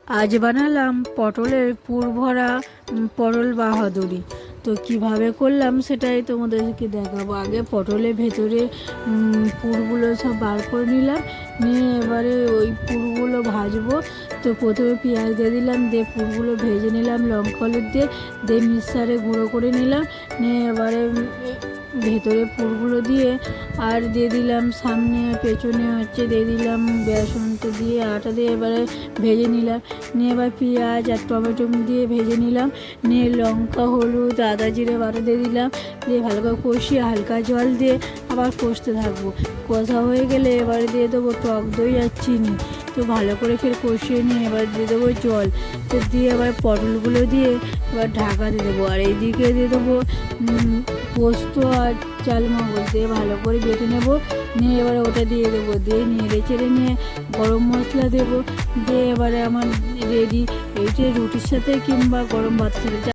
আজ বানালাম পটলের পুর ভরা পটল বাহাদুরি। তো কিভাবে করলাম সেটাই তোমাদেরকে দেখাবো। আগে পটলের ভেতরে পুরগুলো সব বার করে নিলাম, নিয়ে এবারে ওই পুরগুলো ভাজবো। তো প্রথমে পেঁয়াজ দিয়ে দিলাম, দিয়ে পুরগুলো ভেজে নিলাম লঙ্কা হলুদ দিয়ে মিক্সারে গুঁড়ো করে নিলাম। নিয়ে এবারে ভেতরে পুরগুলো দিয়ে আর দিয়ে দিলাম সামনে পেছনে দিয়ে দিলাম বেসনটা দিয়ে আটা দিয়ে এবারে ভেজে নিলাম। নিয়ে এবার পেঁয়াজ আর টমেটো দিয়ে ভেজে নিলাম। নিয়ে লঙ্কা হলুদ আদা জিরে বাটা দিয়ে দিলাম, দিয়ে ভালো করে কষিয়ে হালকা জল দিয়ে আবার কষতে থাকবো। কষা হয়ে গেলে এবারে দিয়ে দেবো টক দই আর চিনি। তো ভালো করে ফের কষিয়ে নিয়ে এবার দিয়ে দেবো জল। তো দিয়ে এবার পটলগুলো দিয়ে এবার ঢাকা দিয়ে দেবো। আর এইদিকে দিয়ে দেবো পোস্ত আর চালমগজ দিয়ে ভালো করে বেটে নেবো। নিয়ে এবারে ওটা দিয়ে দেবো, দিয়ে নেড়ে চেড়ে নিয়ে গরম মশলা দেবো। দিয়ে এবারে আমার রেডি। এইটা রুটির সাথে কিংবা গরম ভাতের সাথে